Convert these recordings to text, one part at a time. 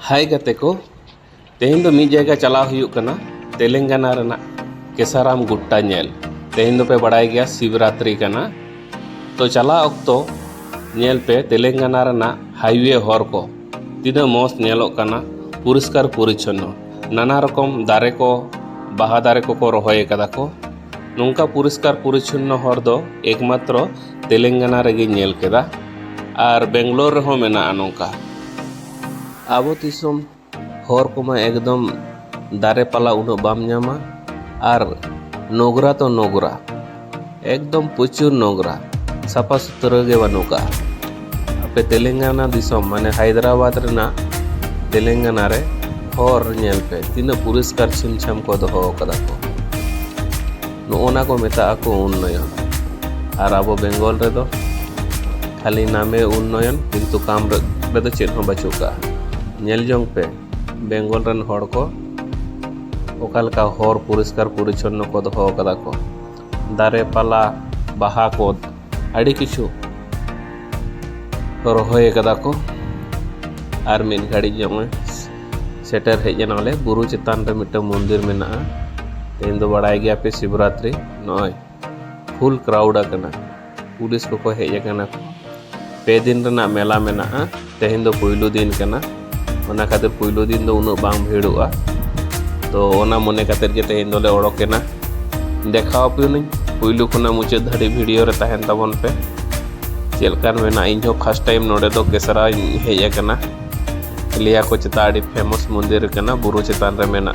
हाय गते को तेहन दो मी जगह चला हुयुक कना तेलंगाना रना केसाराम गुट्टा नेल तेहन दो पे बड़ाई गया शिवरात्रि कना तो चला अक्तो नेल पे तेलंगाना रना हाईवे हॉर को तीना मस्त नेलोक कना पुरस्कार परिच्छन्न नाना रकम दारे को बाहा दारे को रोहय कदा को नोंका पुरस्कार परिच्छन्न हॉर दो एकमात्र तेलंगाना रेगे नेल केदा और बेंगलोर रहो मेना नोंका आबो दिसम हॉर कोमा एकदम दारे पाला उनो बाम ᱧᱟᱢᱟ और नोगरा तो नोगरा एकदम प्रचुर नोगरा साफा सुथरा गे बनुका अपे तेलंगाना दिसम माने हैदराबाद रेना तेलंगाना रे हॉर नेल पे तीना पुरस्कार छिमछाम को दोहो कदा को नोना को मेता को उन्नयन और आबो बेंगल रे दो खाली नामे उन्नयन किंतु काम रे दो चेत हो बचुका नेल जोंग पे बेंगल रन हॉर को ओकालका हॉर पुरस्कार परिच्छन्न को दोहो कदा को दारे पाला बाहा को आड़ी किछु रोहय कदा को आर मिन गाड़ी जमे सेटर हेजनाले बुरु चितान रे मिट मंदिर मेना तेन दो बड़ाई गया पे शिवरात्रि नय फुल क्राउड कना पुलिस को हेज कना पे दिन रना मेला मेना तेन दो पहिलो दिन कना ओना खातिर पहिलो दिन दो उनो बांग भिड़ोआ तो ओना मने खातिर के तेन दोले ओडोकेना देखाव पिउनी पहिलो खुना मुचे धड़ी वीडियो रे तहन तबन पे चेलकान मेना इन जो फर्स्ट टाइम नोडे दो केसरा हेज कना लिया को चिताड़ी फेमस मंदिर कना बुरु चितान रे मेना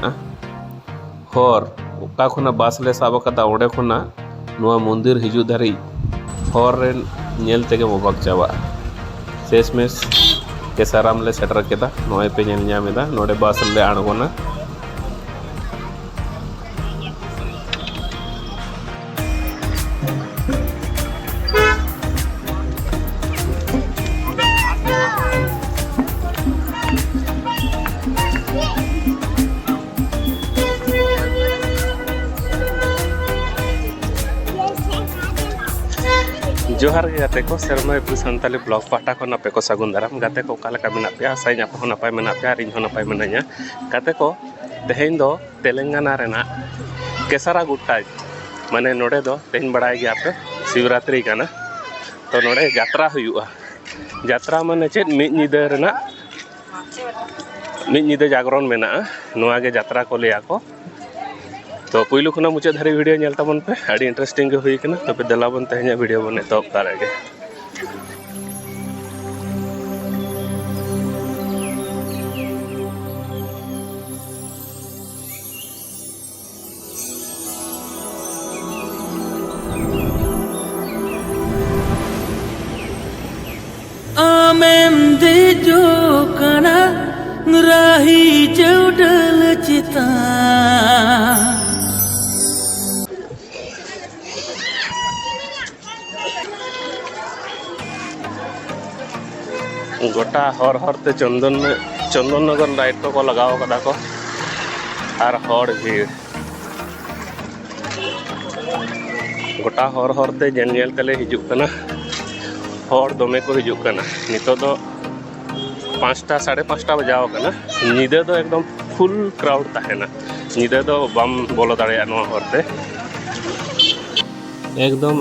हॉर ओका खुना बास ले साब कदा ओडे खुना नुआ मंदिर हिजु धरी हॉर रे नेल तेगे मोबाक चावा शेष में केसाराम ले सेटर केदा नोय पे नेल ᱧᱟᱢᱮᱫᱟ नोडे बास ले आणगोना जोहार के गाते को शर्मा संताली ब्लॉग पाटा को नापे को सगुन दाराम गाते को कालका मेना पे साइन आप हो नापाय मेना पे रिन हो नापाय मेनाया गाते को तेहेन दो तेलंगाना रेना केसारा गुट्टा माने नोडे दो तेहेन बड़ाई गया पे शिवरात्रि काना तो नोडे यात्रा हुयुआ यात्रा माने चेत मिद निदा रेना मिद निदा जागरण मेना नोआ गे यात्रा को लिया को तो पहिलो खुना मुचे धारी वीडियो नेल तबन पे आड़ी इंटरेस्टिंग के हुई कना तबे दलाबन तहኛ वीडियो बने तो तारेगे आमेम दे जो कना राही जौडल चिता गोटा हर हरते चंदन नगर लाइट को लगाओ कदा को और हर भीड़ गोटा हर हरते जेल तले हिजुक कना हर दमे को हिजुक कना नितो दो 5टा 5:30 बजाओ कना निदे दो एकदम फुल क्राउड ताहेना निदे दो बम बोलो दाड़े नो हरते एकदम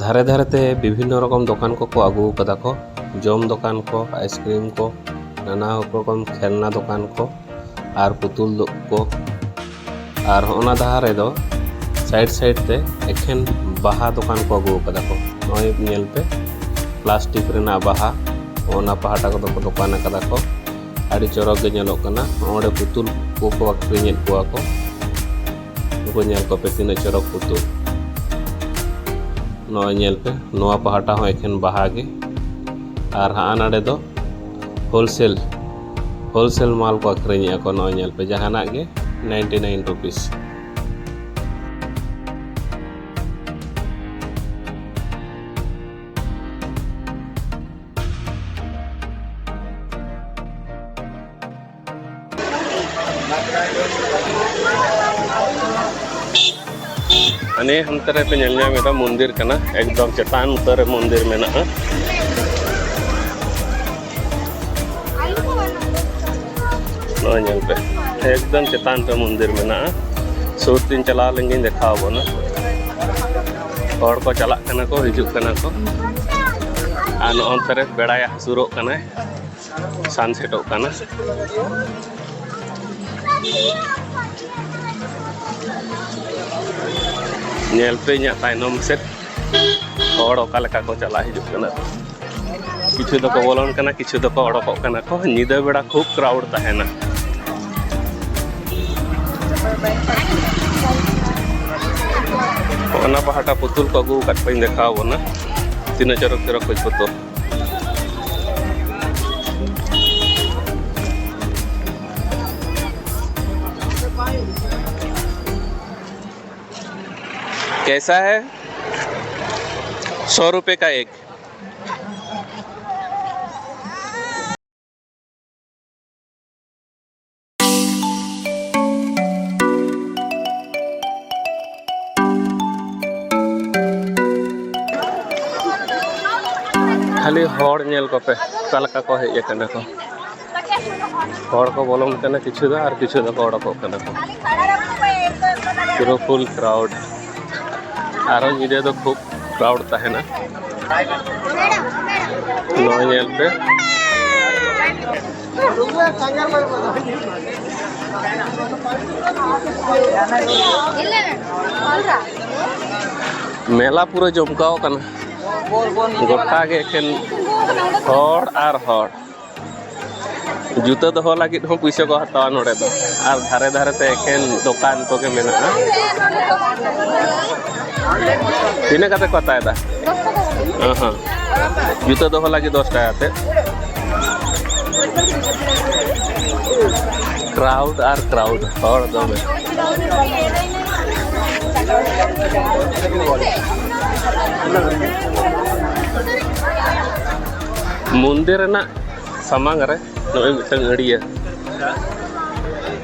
धारे धारेते विभिन्न रकम दुकान को आगू कदा को जम दुकान को आइसक्रीम को नाना रकम खेलना दुकान को और पुतुल को और ओना धारे दो साइड साइड ते एखेन बाहा दुकान को आगू कदा को नय नेल पे प्लास्टिक रेना बाहा ओना पहाटा को दुकान कदा को आड़ी चरक गे नेलो कना ओडे पुतुल को अक्रिनेट को नेल को पे तीन चरक पुतुल नय नेल पे नोआ पहाटा हो एखेन बाहा गे और हाँ नाडे दो होलसेल माल को अक्रिनिया को नय नेल पे जहाना गे 99 रुपीस अने हम तरह पे नेल ᱧᱟᱢᱮᱫᱟ मंदिर कना एकदम चेतान उतर मंदिर मेना नॉय नेल पे एकदम चेतान पे मंदिर में सूर तीन चला लेंगे देखा बोना और को चला कना को हिजुक कना को आन अंतरे बेड़ाया हसुरो कना सनसेटो कना नेल पे nya ताइनम सेट और ओका लेका को चला हिजुक कना किछु दो को बोलन कना किछु दो को ओडोक कना को निदा बेड़ा खूब क्राउड तहेना ओना पहाटा पुतुल को अगू कट पे देखा बोना तीन चरक चरक कुछ पुतुल कैसा है 100 रुपए का एक खाली हॉर नेल को पे कालका को हे कना को हॉर को बोलम कना किछु दा और किछु दा को ओडको कना को पूरा फुल क्राउड आरो निदे तो खूब क्राउड तहेना नॉय नेल पे मेला पूरा जमकाओ कना गोटा के एखन हॉर आर हॉर जूता दो लगी पैसा को हतावा नोड़े दो और धारे धारे ते एखन दुकान को के मेना तीने कते को तायदा हां जूता दो लगी 10 टाका ते क्राउड आर क्राउड हॉर दो में मंदिर ना सामांग रे नोय मिटंग अड़िया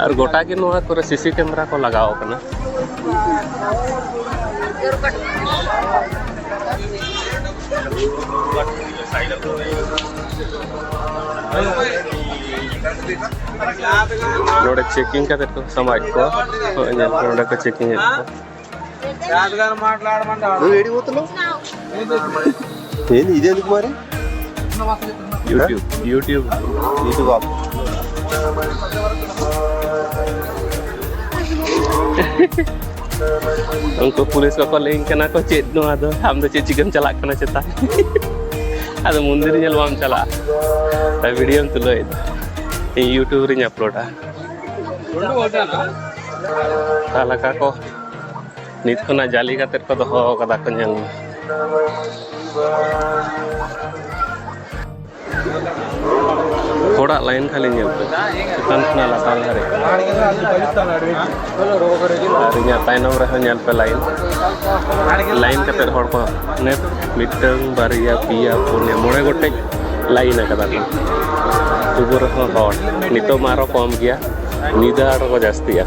और गोटा के नोआ करे सीसी कैमरा को लगाओ कना नोडे चेकिंग का तो समाज को नोडे का चेकिंग है రాజుగారు మాట్లాడమంటాడు నువ్వు ఏడి పోతున్నావు ఏంది ఇదేందుకు మరి యూట్యూబ్ उनको पुलिस को कॉलिंग करना को चेत नो आदो हम तो चे चिकन चला करना चेता आदो मंदिर नेल वाम चला ता वीडियो तुलो ए यूट्यूब रे अपलोड तालका को नित खना जाली का तेर को दो कदा को नेल थोड़ा लाइन खाली नेल पे चिकन खना लातार हरे अरिया ताइनम रे नेल पे लाइन का तेर हड़ को ने मिटंग बारिया पिया पुने मोड़े गोटे लाइन कदा को तुबुर हो हड़ नितो मारो कम गया निदा को जास्ती है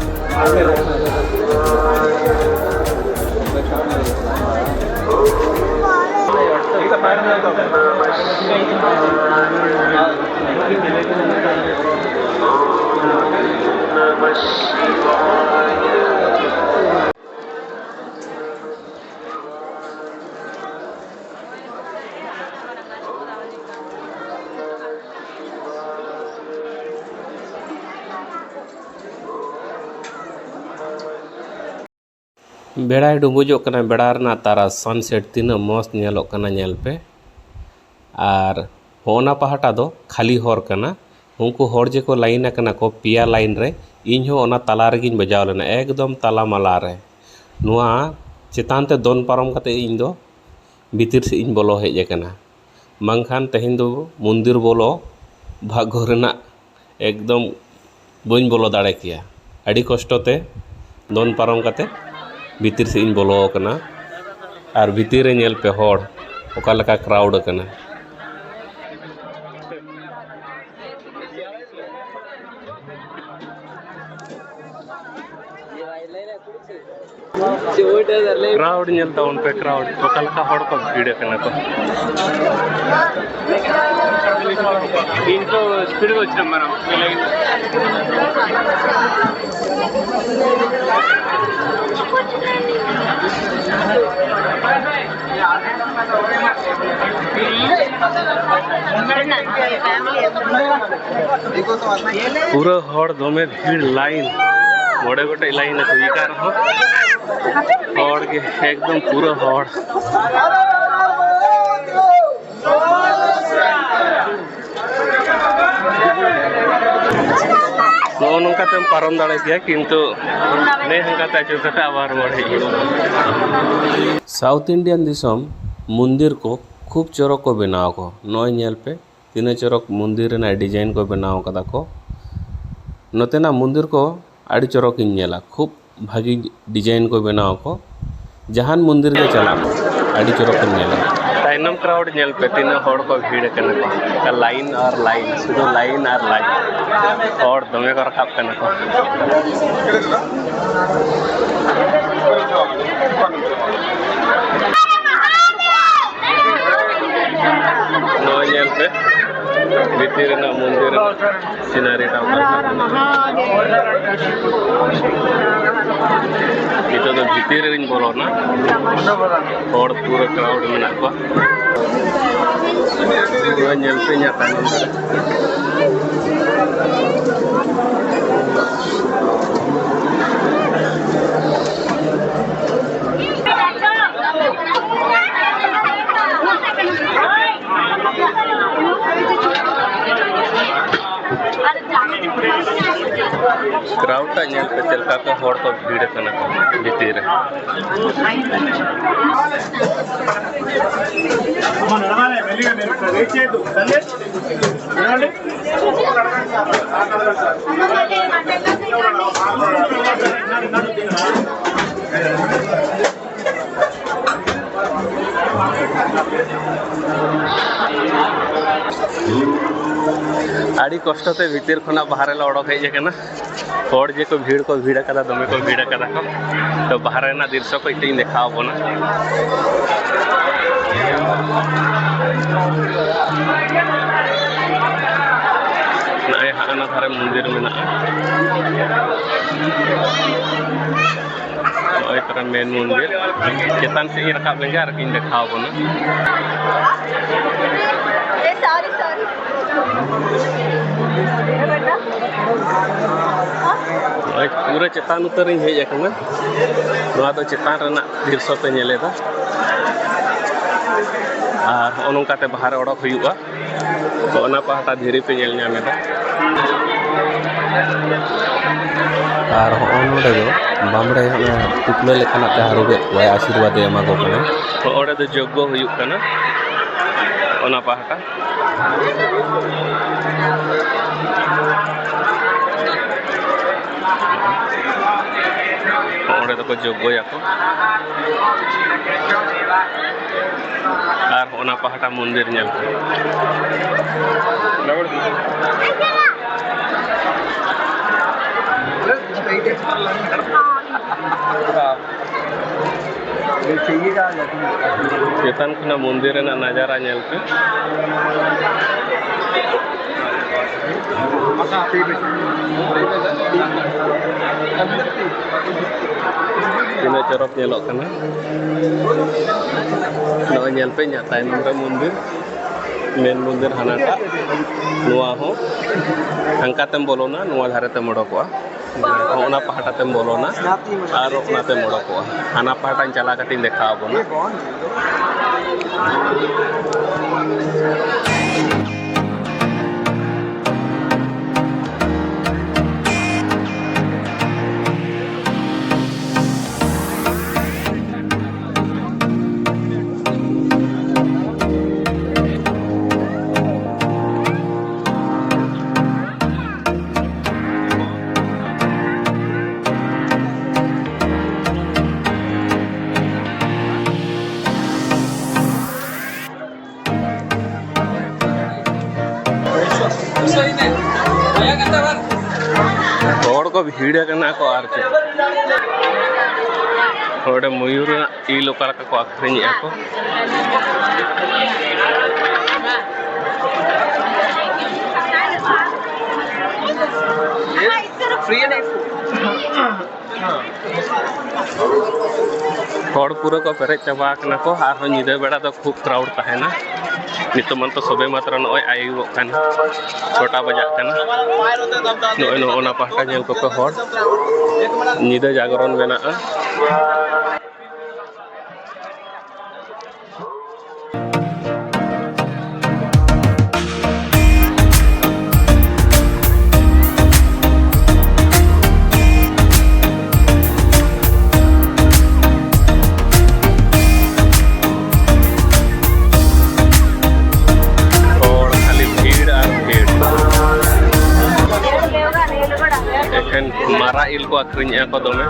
बेड़ा डुबुजो कना बेड़ा रना तारा सनसेट तीना मस्त नेलोग कना नेल पे और होना पहाटा दो खाली हॉर कना उनको हॉर जे को लाइन कना को पिया लाइन रे इन हो ओना तला रेगिन बजाव लेना एकदम तला मला रे नुआ चेतान ते दोन पारम कते इन दो भीतर से इन बोलो हेज कना मंखान तेहिन दो मंदिर बोलो भाग्य रेना एकदम बन बोलो दाड़े किया अड़ी कष्टते दोन पारम कते भीतर से इन बोलो कना और भीतर नेल पे हॉर ओका लका क्राउड कना क्राउड नेलता उन पे क्राउड ओका लका हॉर को भीड़ कना को దీంట్లో స్పీడ్గా వచ్చినాం మనం ఈ లైన్. पूरा हड़ दमे भीड़ लाइन मोड़े गोटे लाइन हुई कार हड़ के एकदम पूरा हड़ नौकाते पारम दाड़े गया किंतु नहीं हंकाते अचुरते आबार साउथ इंडियन दिसम मंदिर को खूब चौरक को बनाव को नॉय नेल पे तीन चौरक मंदिर डिजाइन को बनाव कदा को नोतेना मंदिर को आड़ी चौरक नेला खूब भागी डिजाइन को बनाव को जहान मंदिर के चला आड़ी चौरक नेला ताइनम क्राउड नेल पे तीन हड़ को भीड़ कने को लाइन और लाइन सुधु लाइन और लाइन हड़ दमे को रखाब कने को नॉय नेल पे भीतर ना मंदिर सीनरी टाउ itu tuh भीतर ring bolona और पूरा क्राउड में को gua nyampe nyata क्राउड टा नेल पे चलका को हड़ को भीड़ कना को भीतर आड़ी कष्टते भीतर खना बाहर ओडक हेज कना हड़ जे को भीड़ कदा दमे को भीड़ कदा को तो बाहर ना दृश्य को इतनी देखा बोना नए हाना थारे मंदिर में ना एक तरह मेन मंदिर चेतन से रखा बेंगे और किन देखा बोना पूरा चेतान उतर हेज तो चेतान दृश्य पे नेलेदा और नौकाते बाहर ओडक हुआ तो पहाटा धीरे पे नेल नामेदा और नोडे दो बामड़े टुकले लेखाना ते हारुबे वाय आशीर्वाद एमा को कने तो ओडे दो यज्ञ हुयुक कना ओना पहाटा ओडे तो यज्ञ याको और ओना पहाटा मंदिर नेल चेतन खुना मंदिर ना नजारा नेल पे तीन चौरक नेलो कना नॉय नेल पे nyata नंबर मंदिर मेन मंदिर हानाटा नुआ हो हंकातेम बोलोना नुआ धारेतेम ओडकोआ ओना पहाटातेम बोलोना और ओनातेम ओडकोआ हाना पहाटान चला कटिन देखा बोना हड़ को भीड़ करना को आर हड़े मयूर ई लोका को आखिरी को फ्री नहीं हॉड़ पूरा को पेरे चाबा कना को आर हो निदे बेड़ा तो खूब क्राउड तहना नितो मन तो सबे मात्र नय आयुब कान छोटा बजा काना नय नो ओना पाहटा जेल को हॉड़ निदे जागरण मेना मारा इल को आखरिन को दमे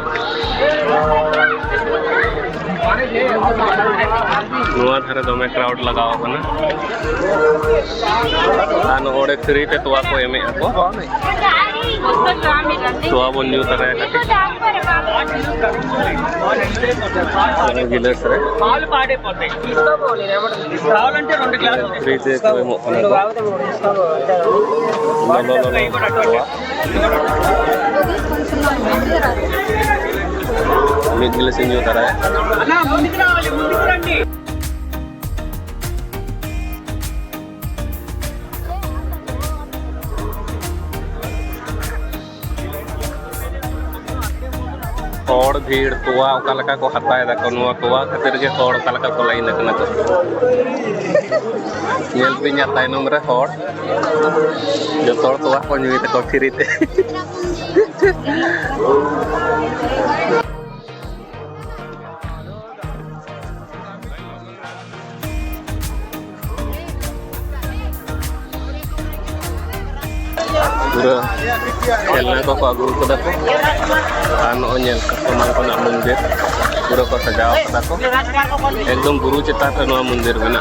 नुआ धारे दमे क्राउड लगाव कना आन ओडे फ्री ते तोवा को एमे को तोवा बन न्यू तरह का गिलास रे पाल पाडे पोते इसको बोले रे కావాలంటే 2 గ్లాసులు फ्री ते को एमो कना तो गिलास न्यू तरह అన్న ముందుకు రావాలి ముందుకు రండి हॉड़ भीड़ तोवा ओकालका को हताय दको नुआ तोवा खातिर के हॉड़ ओकालका को लाइन कना को नेल पिन्या ताइनम रे हॉड़ जो तोड़ तोवा को न्यूई तको फिरीते पूरा खेलना को अगुल कदा को आनो नेल को ना मंदिर पूरा को सजाव कदा को एकदम बुरु चिता पे नो मंदिर बना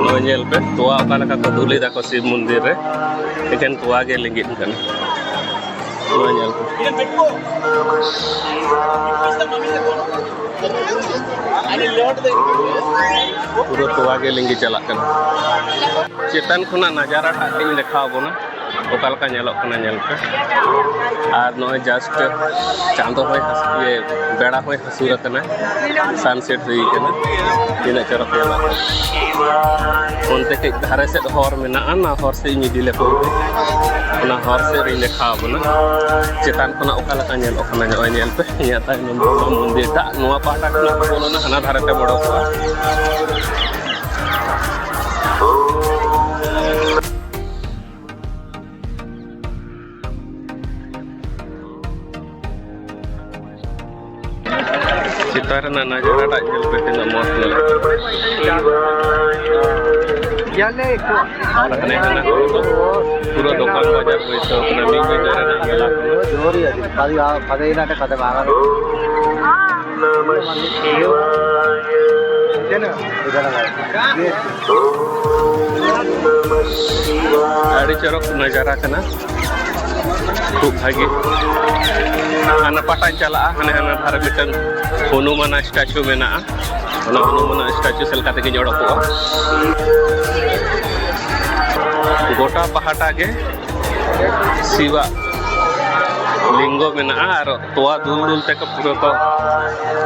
नो नेल पे तोआ ओकालका को दुली दा को शिव मंदिर रे लेकिन तोआ के लिंगिन कन पूरा तोवा के लिंगी चला चेतन खुना नजारा टाइम देखा बोना ओकालका नेलो कना नेल पे आर नो जस्ट चांदो होय ये बेड़ा होय हसूर कना सनसेट हुई कना दिना चरक नेला ओनते के धारे से हॉर मेना ना हॉर से निदिले को ना हॉर से रि देखा बोना चेतन खुना ओकालका नेलो कना नेल पे याता नंबर मंदिर ता नोआ पाटा खुना बोलोना हना धारे ते बड़ो को चितार ना नजारा टा जेल पे तिना मस्त लगे याले को लगने ना पूरा दुकान बाजार कोई तो अपना मी बाजार ना गेला జోరి అది 10 అయినట కథ బాగా गाड़ी चरक नजारा कना खूब भागी आना पाटान चला हने हना धारे मिटन हनुमान स्टैचू मेना हनुमान स्टैचू सेलका तक जोड़को गोटा पहाटा के शिवा लिंगो मेना और तोआ दूल दूल तक पूरा को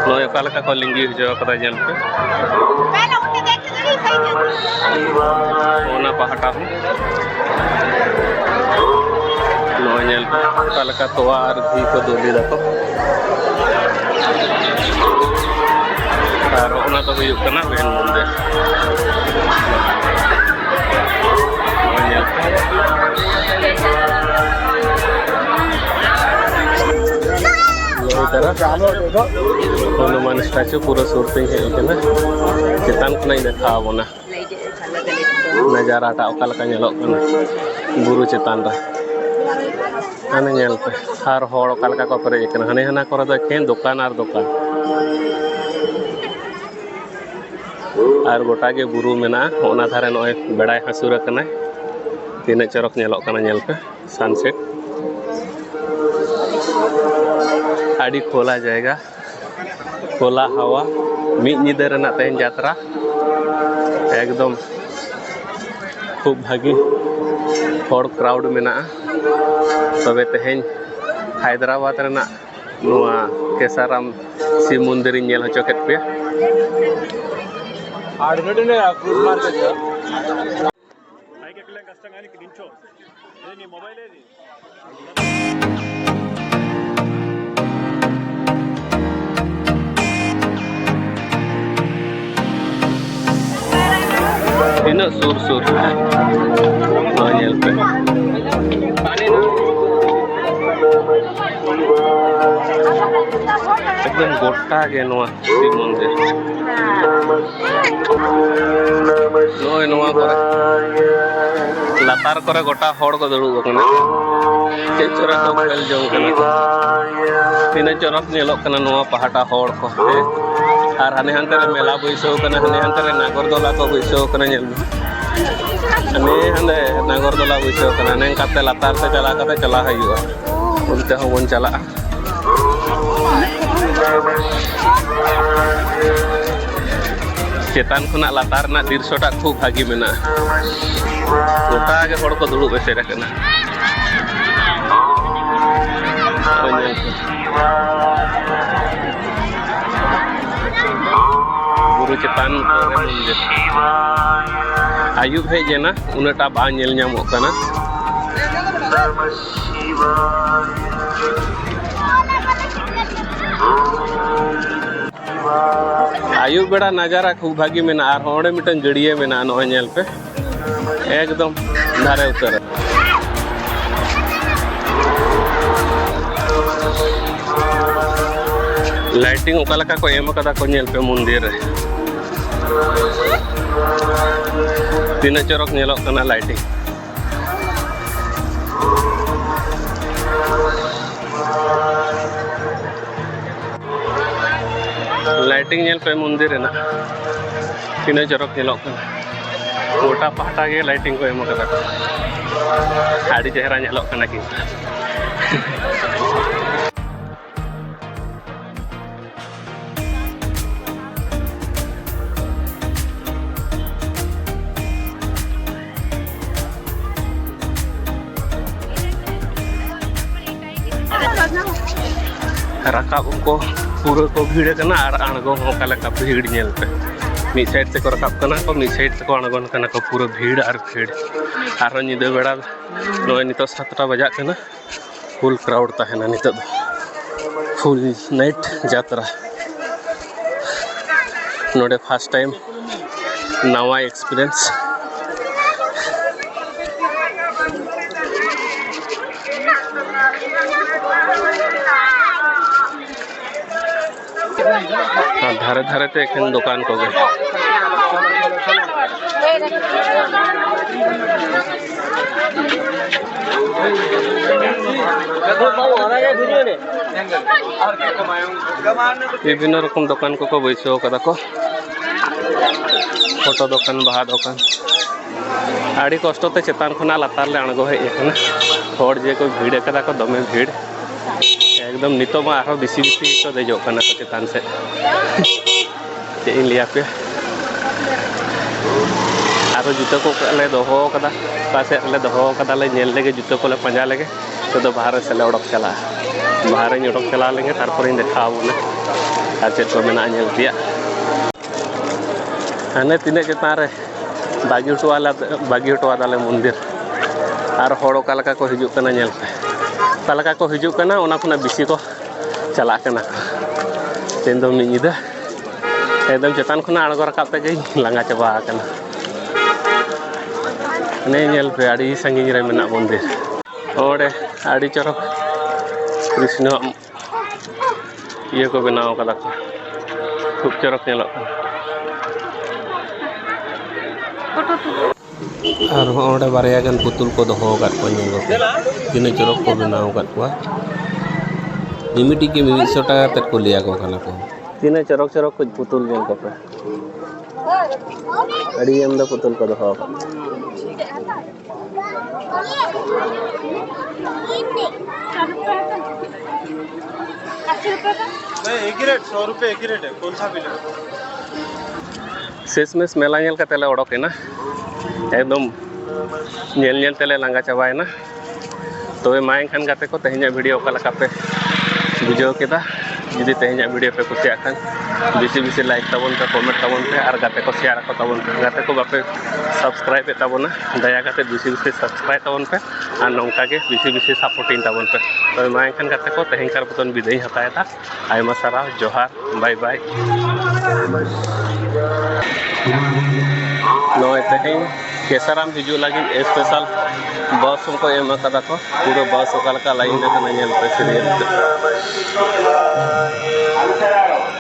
नय कालका को लिंगी जो कदा जन पे ओना पहाटा नोनेल कालका तोआ और घी को दूली दको और ओना तो हुई कना बेन मुंदे हनुमान स्टैचू पूरा शूटिंग है चितान को नहीं देखा बोना नजारा टा ओकालका नेलो कना बुरु चितान रे हाने नेल पे हर होड़ ओकालका को परे कना हाने हना करे दो खेन दुकान और दुकान और गोटा के बुरु मेना ओना धारे नय बेड़ाय हसुर कना तीन चरक नेलो कना नेल पे सनसेट आड़ी खोला जाएगा खोला हवा मिड निदर रना तेन यात्रा एकदम खूब भागी हॉर क्राउड में तबे तेहें हैदराबाद रना नुआ केसाराम शिव मंदिर नेल हचो केत पे तीना सुर सुर नेल पे एकदम गोटा के नुआ शिव मंदिर नोय नुआ करे लातार करे गोटा हॉर को दुड़ुब कना चे चोरा को खेल जोंग कना तीना चोरक नेलोक कना नुआ पहाटा हॉर को और हाने हानते रे मेला बैसो कना हाने हानते रे नागरदोला को बैसो कना नेल हाने हाने नागरदोला बैसो कना नें काते लातार से चला हयुआ उनते हो बन चला चेतान खुना लातार ना दृश्यटा खूब भागी मेना गोटा के हड़ को दुड़ुब एसेर कना बुरु चेतान मंदिर आयुब हेज ना उनटा बा नेल ᱧᱟᱢᱚᱜ कना आयुब बेड़ा नजारा खूब भागी में और होड़े मिटन गड़िए में नॉय नेल पे एकदम धारे उतर लाइटिंग ओका लका को एम कदा को नेल पे मंदिर रे तीना चोरक नेलोक कना लाइटिंग लाइटिंग नेल पे मंदिर है ना तीना चोरक नेलोक कना गोटा पहाटा के लाइटिंग को एम कदा आड़ी चेहरा नेलोक कना कि रकाब को पूरा को भीड़ कना और अणगो होका लका भीड़ नेल पे मिड साइड से को रकाब कना को मिड साइड से को अणगोन कना को पूरा भीड़ और भीड़ और निदा बेड़ा नय नितो 7टा बजा कना फुल क्राउड ताहेना नितो फुल नाइट यात्रा नोडे फर्स्ट टाइम नवा एक्सपीरियंस धारे धारे ते एखन दुकान को गए विभिन्न रकम दुकान को बैसो कदा को फोटो दुकान बाहा दुकान आड़ी कष्टते चेतान खुना लातार ले अणगो हेज कना हर जे को भीड़ कदा को दमे भीड़ एकदम नितो मा आरो बिसी को देजो कना को चेतान से चे इन लिया पे आरो जुतो को ले दोहो कदा पासे ले दोहो कदा ले नेल लेगे जुतो को ले पंजा लेगे तो बाहर से ले उड़क चला बाहर इन उड़क चला लेंगे तारपर इन देखाव ने आर चेत को मेना नेल दिया हाने तिने चेतान रे बागी हटवा मंदिर और हड़ का लका को हिजुक कना नेल पे तालका को हिजुक कना ओना खुना बिसी को चला कना तेन दो मिद निदा एकदम चेतान खुना अड़गो रकाब ते लांगा चाबा कना ने नेल पे आड़ी संगिन रे मेना मंदिर ओडे आड़ी चरक कृष्ण ये को बनाव कदा को खूब चरक नेलो और ओडे बारया गन पुतुल को दोहो काट को नेलो तीन चरक को बनाव काट को निमिटी के 100 टाका तक को लिया को कना को तीन चरक चरक को पुतुल नेल को पे अड़ी एम दा पुतुल को दोहो नहीं एक ही रेट 100 रुपये एक ही रेट है कौन सा भी ले शेषमेश मेला नेल कतेले ओडोकेना एकदम नेल नेल तेले लांगा चाबायना तो मा एनखान गाते को तेहेኛ वीडियो ओकालका पे बुझाव केदा जुदी तेहेኛ वीडियो पे कुसिया खान बेसी बेसी लाइक ताबन पे कमेंट ताबन पे और गाते को शेयर को ताबन पे गाते को बापे सब्सक्राइब ताबना दया गाते बेसी बेसी सब्सक्राइब ताबन पे और नौका के बेसी बेसी सपोर्टिंग ताबन पे तो मा एनखान गाते को तेहेंकार बतन विदाई हतायता आयमा सारा जोहार बाय बाय नॉय तेहें केसाराम हिजू लगी स्पेशल बस को एम कदा को पूरा बस ओकालका लाइन पे सीरियल